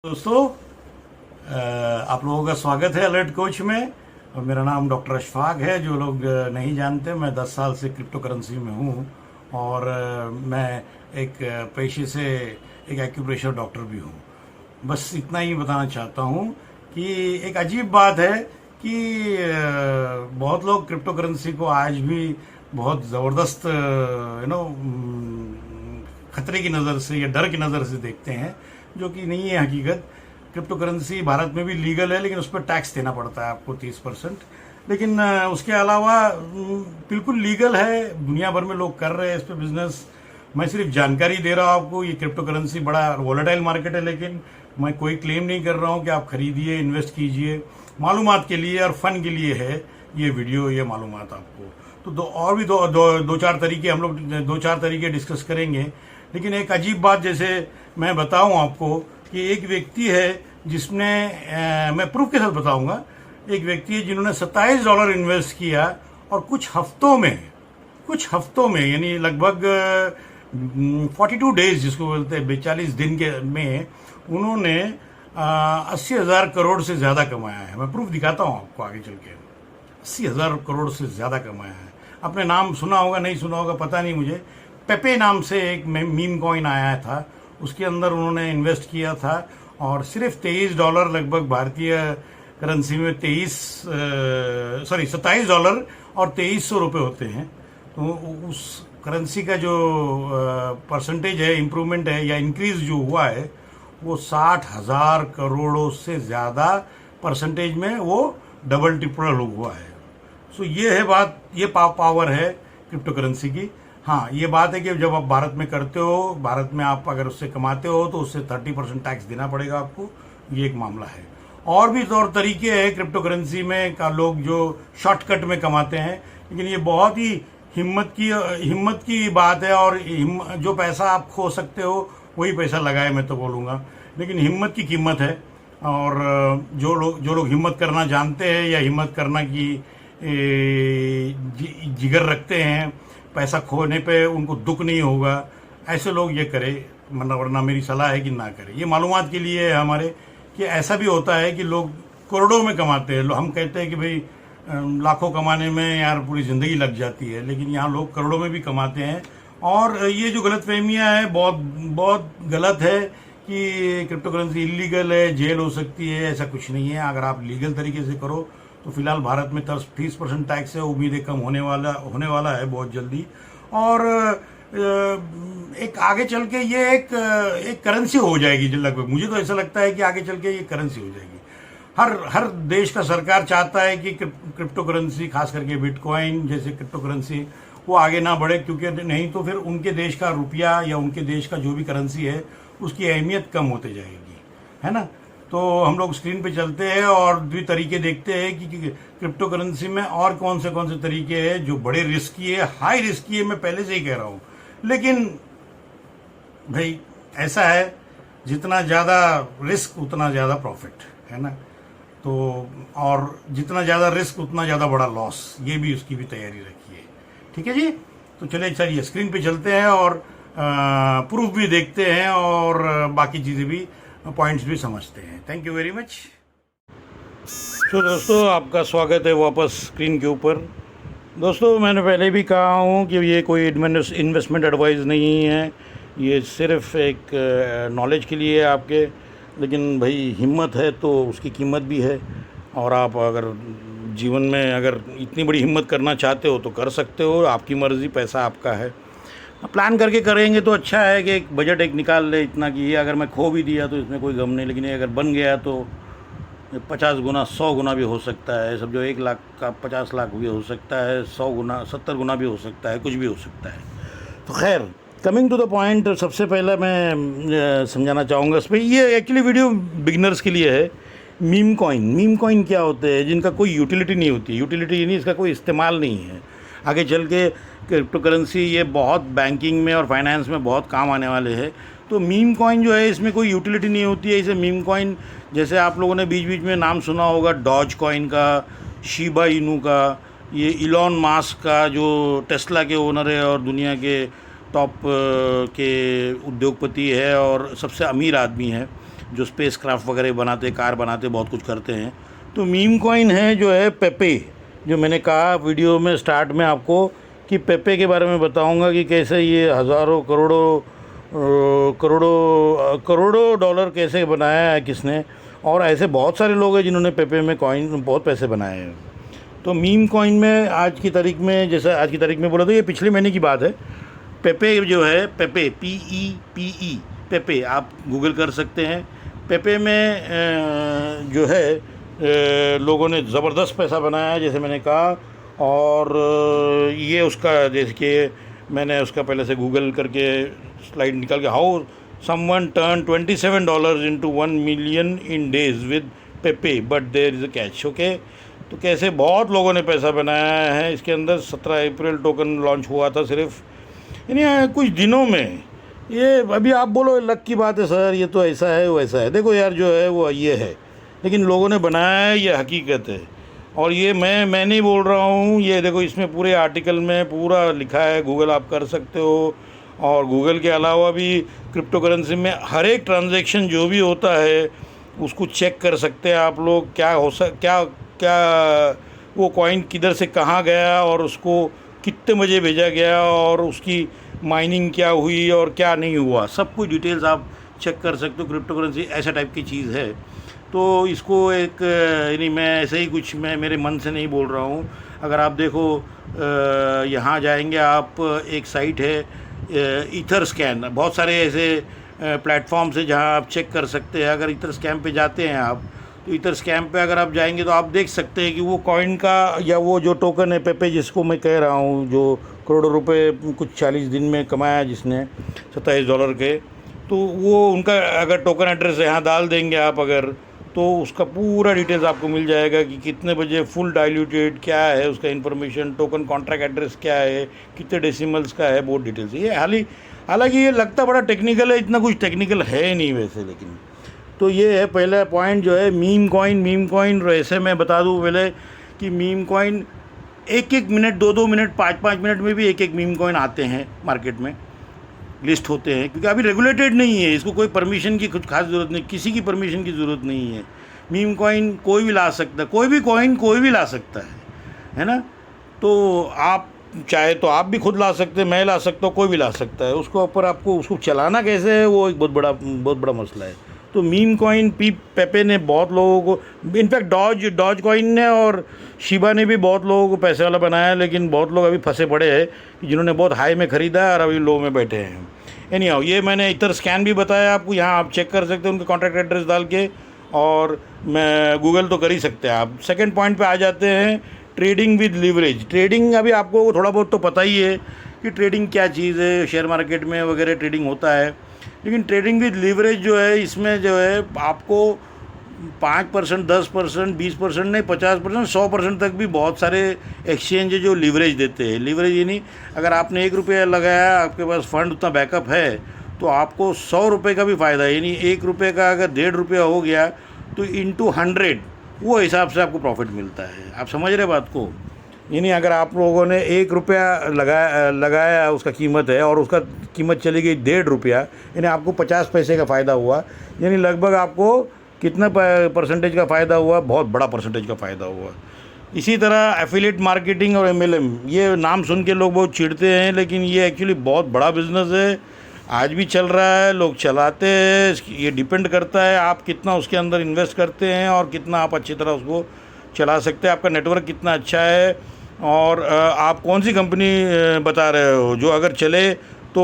दोस्तों, आप लोगों का स्वागत है अलर्ट कोच में। और मेरा नाम डॉक्टर अशफाक है। जो लोग नहीं जानते, मैं 10 साल से क्रिप्टो करेंसी में हूँ और मैं एक पेशे से एक एक्यूप्रेशर डॉक्टर भी हूँ। बस इतना ही बताना चाहता हूँ कि एक अजीब बात है कि बहुत लोग क्रिप्टो करेंसी को आज भी बहुत ज़बरदस्त खतरे की नज़र से या डर की नज़र से देखते हैं, जो कि नहीं है हकीकत। क्रिप्टो करेंसी भारत में भी लीगल है, लेकिन उस पर टैक्स देना पड़ता है आपको 30%। लेकिन उसके अलावा बिल्कुल लीगल है, दुनिया भर में लोग कर रहे हैं इस पर बिजनेस। मैं सिर्फ जानकारी दे रहा हूँ आपको। ये क्रिप्टो करेंसी बड़ा वोलेटाइल मार्केट है, लेकिन मैं कोई क्लेम नहीं कर रहा हूँ कि आप खरीदिए, इन्वेस्ट कीजिए। मालूमात के लिए और फन के लिए है ये वीडियो, ये मालूमात आपको। तो दो चार तरीके हम लोग डिस्कस करेंगे। लेकिन एक अजीब बात जैसे मैं बताऊं आपको कि एक व्यक्ति है जिसने मैं प्रूफ के साथ बताऊंगा। एक व्यक्ति है जिन्होंने $27 इन्वेस्ट किया और कुछ हफ्तों में यानी लगभग 42 डेज जिसको बोलते हैं 42 दिन के में उन्होंने 80,000 करोड़ से ज़्यादा कमाया है। मैं प्रूफ दिखाता हूँ आपको आगे चल के। 80,000 करोड़ से ज़्यादा कमाया है। आपने नाम सुना होगा, नहीं सुना होगा पता नहीं मुझे। पेपे नाम से एक मीम कॉइन आया था, उसके अंदर उन्होंने इन्वेस्ट किया था और सिर्फ $23 लगभग भारतीय करेंसी में $27 और 2300 रुपये होते हैं। तो उस करेंसी का जो परसेंटेज है, इम्प्रूवमेंट है या इंक्रीज जो हुआ है, वो 60,000 करोड़ों से ज़्यादा परसेंटेज में वो डबल ट्रिपल हुआ है। सो ये है बात, ये पावर है क्रिप्टो करेंसी की। हाँ, ये बात है कि जब आप भारत में करते हो, भारत में आप अगर उससे कमाते हो तो उससे 30% टैक्स देना पड़ेगा आपको। ये एक मामला है। और भी तौर तरीके हैं क्रिप्टो करेंसी में का, लोग जो शॉर्टकट में कमाते हैं। लेकिन ये बहुत ही हिम्मत की बात है। और जो पैसा आप खो सकते हो वही पैसा लगाए, मैं तो बोलूँगा। लेकिन हिम्मत की कीमत है। और जो लोग हिम्मत करना जानते हैं या हिम्मत करना की जिगर रखते हैं, पैसा खोने पे उनको दुख नहीं होगा, ऐसे लोग ये करे। वरना मेरी सलाह है कि ना करें। ये मालूमात के लिए है हमारे कि ऐसा भी होता है कि लोग करोड़ों में कमाते हैं। हम कहते हैं कि भाई लाखों कमाने में यार पूरी ज़िंदगी लग जाती है, लेकिन यहाँ लोग करोड़ों में भी कमाते हैं। और ये जो गलतफहमियाँ हैं बहुत गलत है कि क्रिप्टो करेंसी इलीगल है, जेल हो सकती है। ऐसा कुछ नहीं है। अगर आप लीगल तरीके से करो तो फिलहाल भारत में 30% टैक्स है। उम्मीद है कम होने वाला है बहुत जल्दी। और एक आगे चल के ये एक करेंसी हो जाएगी लगभग। मुझे तो ऐसा लगता है कि आगे चल के ये करेंसी हो जाएगी। हर देश का सरकार चाहता है कि क्रिप्टो करेंसी, खास करके बिटकॉइन जैसे क्रिप्टो करेंसी, वो आगे ना बढ़े, क्योंकि नहीं तो फिर उनके देश का रुपया या उनके देश का जो भी करेंसी है उसकी अहमियत कम होते जाएगी, है ना। तो हम लोग स्क्रीन पे चलते हैं और दो तरीके देखते हैं कि क्रिप्टो करेंसी में और कौन से तरीके हैं जो बड़े रिस्की है, हाई रिस्की है। मैं पहले से ही कह रहा हूँ। लेकिन भाई ऐसा है, जितना ज़्यादा रिस्क उतना ज़्यादा प्रॉफिट, है ना। तो और जितना ज़्यादा रिस्क उतना ज़्यादा बड़ा लॉस, ये भी उसकी भी तैयारी रखिए। ठीक है जी। तो चलिए स्क्रीन पे चलते हैं और प्रूफ भी देखते हैं और बाकी चीज़ें भी, पॉइंट्स भी समझते हैं। Thank you very much. तो दोस्तों, आपका स्वागत है वापस स्क्रीन के ऊपर। दोस्तों, मैंने पहले भी कहा हूँ कि ये कोई इन्वेस्टमेंट एडवाइस नहीं है। ये सिर्फ एक नॉलेज के लिए है आपके। लेकिन भाई हिम्मत है तो उसकी कीमत भी है। और आप अगर जीवन में अगर इतनी बड़ी हिम्मत करना चाहते हो तो कर सकते हो। आपकी मर्ज़ी, पैसा आपका है। प्लान करके करेंगे तो अच्छा है कि एक बजट निकाल ले इतना कि ये अगर मैं खो भी दिया तो इसमें कोई गम नहीं। लेकिन ये अगर बन गया तो 50 गुना 100 गुना भी हो सकता है। सब जो 1 लाख का 50 लाख भी हो सकता है, 100 गुना 70 गुना भी हो सकता है, कुछ भी हो सकता है। तो खैर, कमिंग टू द पॉइंट, सबसे पहले मैं समझाना चाहूँगा इस पर। ये एक्चुअली वीडियो बिगिनर्स के लिए है। मीम कॉइन क्या होते हैं, जिनका कोई यूटिलिटी नहीं होती। यूटिलिटी यानी इसका कोई इस्तेमाल नहीं है। आगे चल के क्रिप्टो करेंसी ये बहुत बैंकिंग में और फाइनेंस में बहुत काम आने वाले हैं। तो मीम कॉइन जो है, इसमें कोई यूटिलिटी नहीं होती है। इसे मीम कॉइन, जैसे आप लोगों ने बीच बीच में नाम सुना होगा डॉज कॉइन का, शिबा इनू का, ये इलॉन मास्क का जो टेस्ला के ओनर है और दुनिया के टॉप के उद्योगपति है और सबसे अमीर आदमी है। जो स्पेस क्राफ्ट वगैरह बनाते, कार बनाते, बहुत कुछ करते हैं। तो मीम कॉइन है जो है पेपे, जो मैंने कहा वीडियो में स्टार्ट में आपको कि पेपे के बारे में बताऊंगा कि कैसे ये हज़ारों करोड़ों डॉलर कैसे बनाया है किसने, और ऐसे बहुत सारे लोग हैं जिन्होंने पेपे में कॉइन बहुत पैसे बनाए हैं। तो मीम कॉइन में आज की तारीख में, जैसे आज की तारीख में बोला तो ये पिछले महीने की बात है, पेपे जो है, पेपे PEPE पेपे आप गूगल कर सकते हैं। पेपे में जो है लोगों ने ज़बरदस्त पैसा बनाया है, जैसे मैंने कहा। और ये उसका, जैसे कि मैंने उसका पहले से गूगल करके स्लाइड निकाल के, how someone turn $27 into 1 million in days with Pepe but there is a catch. Okay, तो कैसे बहुत लोगों ने पैसा बनाया है इसके अंदर। 17 अप्रैल टोकन लॉन्च हुआ था सिर्फ, यानी कुछ दिनों में। ये अभी आप बोलो लक की बात है सर, ये तो ऐसा है वैसा है। देखो यार, जो है वो ये है, लेकिन लोगों ने बनाया है, ये हकीकत है। और ये मैं नहीं बोल रहा हूँ, ये देखो इसमें पूरे आर्टिकल में पूरा लिखा है, गूगल आप कर सकते हो। और गूगल के अलावा भी क्रिप्टो करेंसी में हर एक ट्रांजैक्शन जो भी होता है उसको चेक कर सकते हैं आप लोग। क्या वो कॉइन किधर से कहाँ गया और उसको कितने बजे भेजा गया और उसकी माइनिंग क्या हुई और क्या नहीं हुआ, सब कुछ डिटेल्स आप चेक कर सकते हो। क्रिप्टो करेंसी ऐसा टाइप की चीज़ है। तो इसको एक, यानी मैं ऐसे ही कुछ, मैं मेरे मन से नहीं बोल रहा हूँ। अगर आप देखो, यहाँ जाएंगे आप, एक साइट है ईथर स्कैन, बहुत सारे ऐसे प्लेटफॉर्म्स है जहाँ आप चेक कर सकते हैं। अगर ईथर स्कैन पे जाते हैं आप, तो ईथर स्कैम पे अगर आप जाएंगे तो आप देख सकते हैं कि वो कॉइन का, या वो जो टोकन है पेपे जिसको मैं कह रहा हूँ, जो करोड़ों रुपए कुछ 40 दिन में कमाया जिसने $27 के, तो वो उनका अगर टोकन एड्रेस यहाँ डाल देंगे आप अगर, तो उसका पूरा डिटेल्स आपको मिल जाएगा कि कितने बजे फुल डाइल्यूटेड क्या है उसका इन्फॉर्मेशन, टोकन कॉन्ट्रैक्ट एड्रेस क्या है, कितने डेसिमल्स का है, बहुत डिटेल्स। ये हालांकि ये लगता बड़ा टेक्निकल है, इतना कुछ टेक्निकल है नहीं वैसे। लेकिन तो ये है पहला पॉइंट जो है मीम कॉइन। वैसे मैं बता दूं पहले कि meme coin 1-1 minute, 2-2 minute, 5-5 minute में भी एक मीम कॉइन आते हैं मार्केट में, लिस्ट होते हैं। क्योंकि अभी रेगुलेटेड नहीं है, इसको कोई परमिशन की कुछ खास ज़रूरत नहीं, किसी की परमिशन की ज़रूरत नहीं है। मीम कॉइन कोई भी ला सकता है, कोई भी कॉइन कोई भी ला सकता है ना। तो आप चाहे तो आप भी खुद ला सकते हैं, मैं ला सकता हूँ, कोई भी ला सकता है। उसको ऊपर आपको उसको चलाना कैसे है वो एक बहुत बड़ा मसला है। तो मीम कॉइन पेपे ने बहुत लोगों को, इनफैक्ट डॉज कॉइन ने और शिबा ने भी बहुत लोगों को पैसे वाला बनाया है। लेकिन बहुत लोग अभी फंसे पड़े हैं जिन्होंने बहुत हाई में ख़रीदा है और अभी लो में बैठे हैं। एनी हाउ, ये मैंने इधर स्कैन भी बताया आपको, यहाँ आप चेक कर सकते हैं उनके कॉन्टैक्ट एड्रेस डाल के, और मैं गूगल तो कर ही सकते हैं आप। सेकेंड पॉइंट पे आ जाते हैं, ट्रेडिंग विद लीवरेज। ट्रेडिंग अभी आपको थोड़ा बहुत तो पता ही है कि ट्रेडिंग क्या चीज़ है, शेयर मार्केट में वगैरह ट्रेडिंग होता है। लेकिन ट्रेडिंग विद लीवरेज जो है, इसमें जो है आपको 5%, 10%, 20% नहीं, 50%, 100% तक भी बहुत सारे एक्सचेंज है जो लीवरेज देते हैं। लीवरेज यानी अगर आपने ₹1 लगाया, आपके पास फंड उतना बैकअप है, तो आपको ₹100 का भी फ़ायदा है। यानी ₹1 का अगर ₹1.5 हो गया तो इंटू 100 वो हिसाब से आपको प्रॉफिट मिलता है। आप समझ रहे बात को? यानी अगर आप लोगों ने ₹1 लगाया उसका कीमत है और उसका कीमत चली गई ₹1.5, यानी आपको 50 पैसे का फ़ायदा हुआ। यानी लगभग आपको कितना परसेंटेज का फ़ायदा हुआ? बहुत बड़ा परसेंटेज का फ़ायदा हुआ। इसी तरह एफिलिएट मार्केटिंग और MLM, ये नाम सुन के लोग बहुत चिढ़ते हैं, लेकिन ये एक्चुअली बहुत बड़ा बिज़नेस है, आज भी चल रहा है, लोग चलाते हैं। ये डिपेंड करता है आप कितना उसके अंदर इन्वेस्ट करते हैं और कितना आप अच्छी तरह उसको चला सकते हैं, आपका नेटवर्क कितना अच्छा है, और आप कौन सी कंपनी बता रहे हो जो अगर चले तो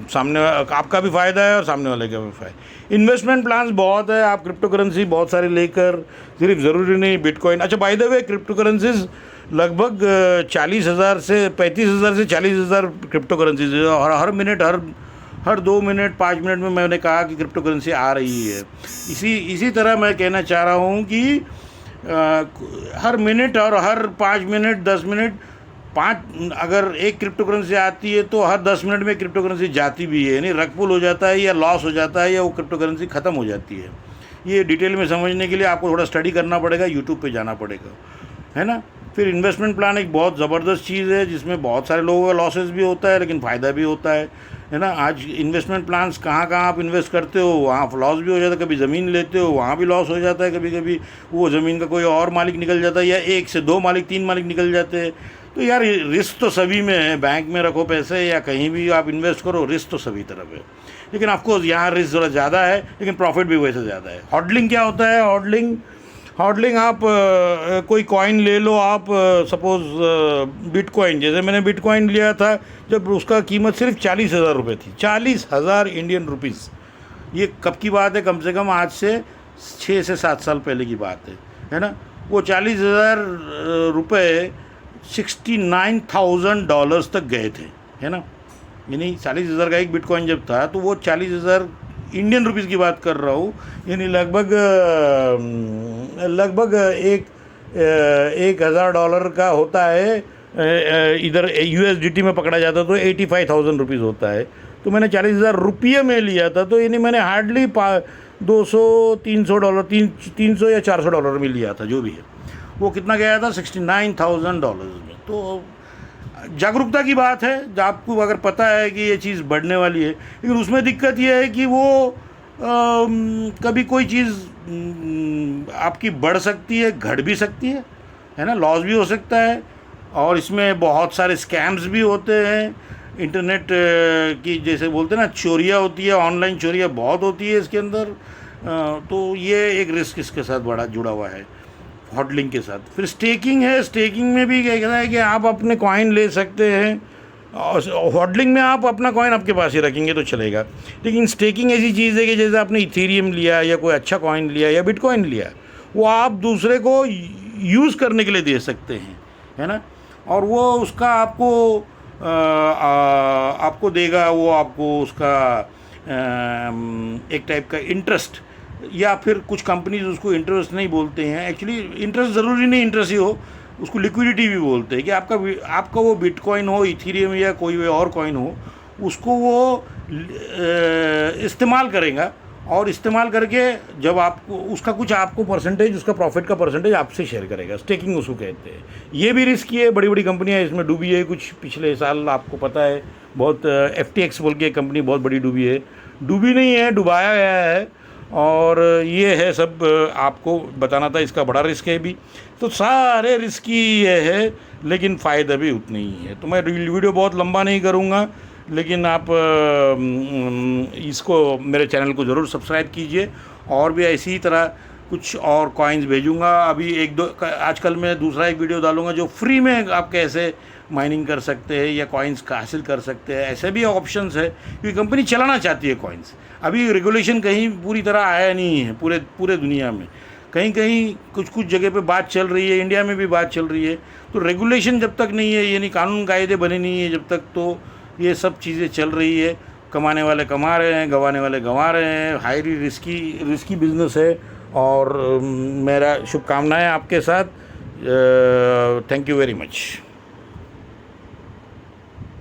सामने आपका भी फ़ायदा है और सामने वाले का भी फ़ायदा। इन्वेस्टमेंट प्लान्स बहुत है, आप क्रिप्टो करेंसी बहुत सारे लेकर, सिर्फ ज़रूरी नहीं बिटकॉइन। अच्छा, by the way, crypto currencies लगभग 40,000 से 35,000 से 40,000 क्रिप्टो करेंसीज है, और हर मिनट, हर 2 मिनट 5 मिनट में मैंने कहा कि क्रिप्टो करेंसी आ रही है। इसी तरह मैं कहना चाह रहा हूँ कि हर मिनट और हर 5 मिनट 10 मिनट अगर एक क्रिप्टो करेंसी आती है तो हर 10 मिनट में क्रिप्टो करेंसी जाती भी है। यानी रकपुल हो जाता है या लॉस हो जाता है या वो क्रिप्टो करेंसी ख़त्म हो जाती है। ये डिटेल में समझने के लिए आपको थोड़ा स्टडी करना पड़ेगा, यूट्यूब पे जाना पड़ेगा, है ना। फिर इन्वेस्टमेंट प्लान एक बहुत ज़बरदस्त चीज़ है जिसमें बहुत सारे लोगों का लॉसेस भी होता है लेकिन फ़ायदा भी होता है। है ना। आज इन्वेस्टमेंट प्लान्स कहाँ कहाँ आप इन्वेस्ट करते हो वहाँ लॉस भी हो जाता है, कभी ज़मीन लेते हो वहाँ भी लॉस हो जाता है, कभी कभी वो ज़मीन का कोई और मालिक निकल जाता है, या 1 से 2 मालिक 3 मालिक निकल जाते हैं। तो यार रिस्क तो सभी में है, बैंक में रखो पैसे या कहीं भी आप इन्वेस्ट करो, रिस्क तो सभी तरफ है। लेकिन ऑफकोर्स यहाँ रिस्क थोड़ा ज़्यादा है, लेकिन प्रॉफिट भी वैसे ज़्यादा है। हॉडलिंग क्या होता है? हॉडलिंग आप कोई कॉइन ले लो, आप सपोज़ बिटकॉइन, जैसे मैंने बिटकॉइन लिया था जब उसका कीमत सिर्फ 40,000 रुपये थी, 40,000 इंडियन रुपीज़। ये कब की बात है? कम से कम आज से 6 से 7 साल पहले की बात है ना। वो 40,000 रुपये $69,000 तक गए थे, है ना। यानी 40,000 का एक बिटकॉइन जब था तो वो 40,000 इंडियन रुपीज़ की बात कर रहा हूँ, यानी लगभग $1,000 का होता है। इधर USDT में पकड़ा जाता तो 85,000 रुपीज़ होता है। तो मैंने 40,000 रुपये में लिया था, तो यानी मैंने हार्डली $200-300 300 या $400 में लिया था, जो भी है। वो कितना गया था? $69,000 में। तो जागरूकता की बात है, जब आपको अगर पता है कि ये चीज़ बढ़ने वाली है, लेकिन उसमें दिक्कत ये है कि वो कभी कोई चीज़ आपकी बढ़ सकती है, घट भी सकती है ना, लॉस भी हो सकता है। और इसमें बहुत सारे स्कैम्स भी होते हैं। इंटरनेट की जैसे बोलते हैं ना, चोरियाँ होती है, ऑनलाइन चोरियाँ बहुत होती है इसके अंदर। तो ये एक रिस्क इसके साथ बड़ा जुड़ा हुआ है हॉडलिंग के साथ। फिर स्टेकिंग है। स्टेकिंग में भी क्या कहता है कि आप अपने कॉइन ले सकते हैं, और हॉडलिंग में आप अपना कॉइन आपके पास ही रखेंगे तो चलेगा। लेकिन स्टेकिंग ऐसी चीज़ है कि जैसे आपने इथेरियम लिया या कोई अच्छा कॉइन लिया या बिटकॉइन लिया, वो आप दूसरे को यूज़ करने के लिए दे सकते हैं, है ना। और वो उसका आपको देगा, वो आपको उसका एक टाइप का इंटरेस्ट, या फिर कुछ कंपनीज उसको इंटरेस्ट नहीं बोलते हैं। एक्चुअली इंटरेस्ट ज़रूरी नहीं इंटरेस्ट ही हो, उसको लिक्विडिटी भी बोलते हैं। कि आपका वो बिटकॉइन हो, इथेरियम या कोई और कॉइन हो, उसको वो इस्तेमाल करेगा, और इस्तेमाल करके जब आपको उसका कुछ आपको परसेंटेज, उसका प्रॉफिट का परसेंटेज आपसे शेयर करेगा। स्टेकिंग उसको कहते हैं। ये भी रिस्की है, बड़ी बड़ी कंपनियां इसमें डूबी है कुछ पिछले साल, आपको पता है। बहुत FTX बोल के कंपनी बहुत बड़ी डूबी है, डूबी नहीं है, डुबाया गया है। और ये है सब आपको बताना था। इसका बड़ा रिस्क है भी, तो सारे रिस्क ही ये है, लेकिन फ़ायदा भी उतना ही है। तो मैं वीडियो बहुत लंबा नहीं करूँगा, लेकिन आप इसको मेरे चैनल को ज़रूर सब्सक्राइब कीजिए। और भी ऐसी ही तरह कुछ और कॉइन्स भेजूँगा। अभी 1-2 आजकल मैं दूसरा एक वीडियो डालूँगा जो फ्री में आप कैसे माइनिंग कर सकते हैं या कॉइन्स का हासिल कर सकते हैं। ऐसे भी ऑप्शंस है, क्योंकि कंपनी चलाना चाहती है कॉइन्स। अभी रेगुलेशन कहीं पूरी तरह आया नहीं है पूरे दुनिया में। कहीं कहीं कुछ जगह पे बात चल रही है, इंडिया में भी बात चल रही है। तो रेगुलेशन जब तक नहीं है, यानी कानून कायदे बने नहीं है जब तक, तो ये सब चीज़ें चल रही है। कमाने वाले कमा रहे हैं, गंवाने वाले गंवा रहे हैं। हाईली रिस्की बिजनेस है। और मेरा शुभकामनाएं आपके साथ। Thank you very much.